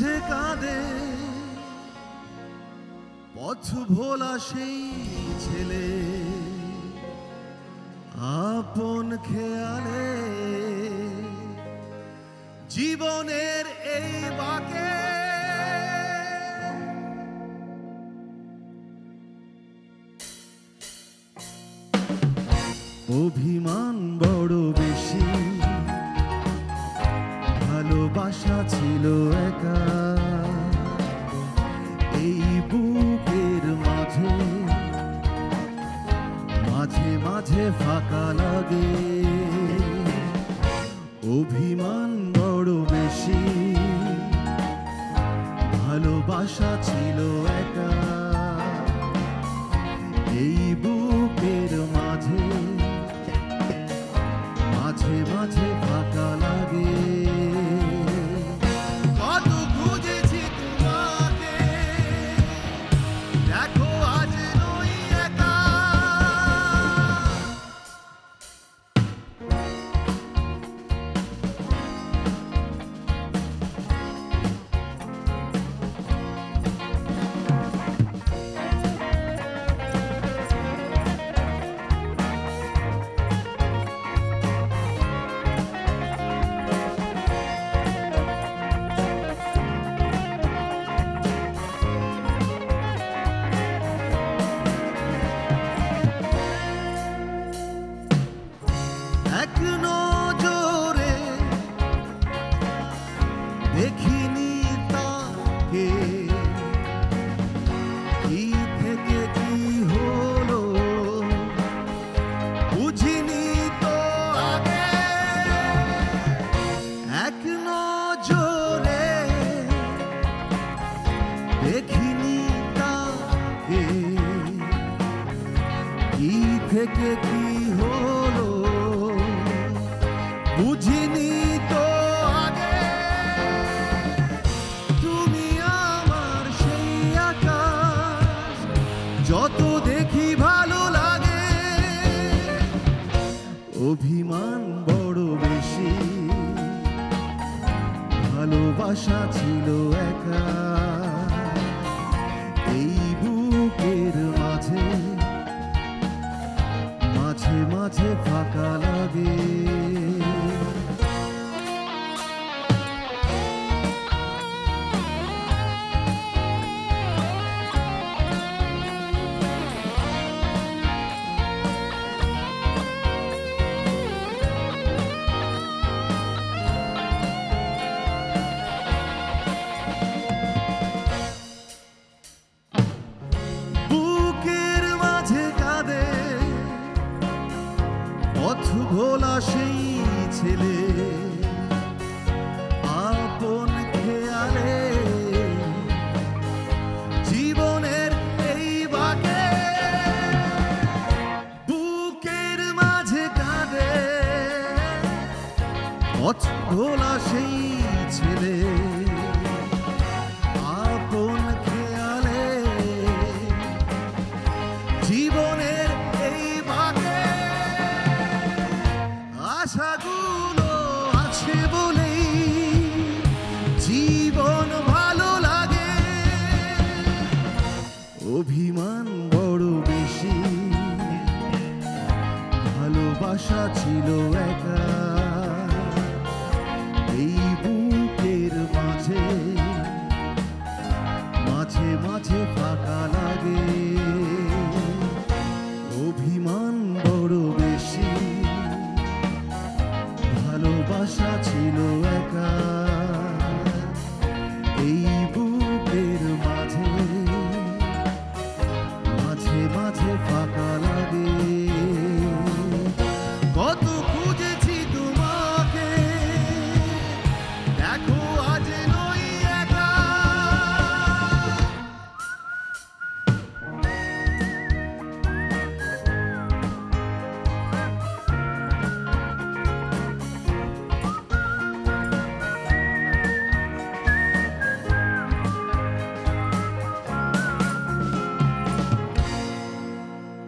মাঝে কাঁদে পথ ভোলা সেই ছেলে, আপন খেয়ালে জীবনের এই বাঁকে অভিমান বড় বেশি, ভালোবাসা ছিল একা এই বুকের মাঝে, মাঝে মাঝে ফাঁকা লাগে। অভিমান বড় বেশি, ভালোবাসা ছিল একা এই বুকের মাঝে, মাঝে মাঝে ফাঁকা লাগে। কত খুঁজেছি তোমাকে, দেখো আজ নই একা। এক নজরে দেখিনি তাকে, কি থেকে কি হলো বুঝিনি তো আগে। এক নজরে দেখিনি তাকে, কি থেকে কি হলো বুঝিনি তো আগে। তুমি আমার সেই আকাশ, যত দেখি ভালো লাগে। অভিমান বড় বেশি, ভালোবাসা ছিল একা এই বুকের মাঝে, মাঝে মাঝে ফাঁকা লাগে। বুকের মাঝে কাঁদে পথ ভোলা সেই ছেলে, আপন খেয়ালে জীবনের এই বাঁকে। বুকের মাঝে কাঁদে পথ ভোলা সেই ছেলে, আপন খেয়ালে জীবনের এই বাঁকে। আশাগুলো আছে বলেই জীবন ভালো লাগে। অভিমান বড় বেশি, ভালোবাসা ছিল একা এই বুকের মাঝে, মাঝে মাঝে ফাঁকা লাগে। অভিমান বড় বেশি, ভালোবাসা ছিল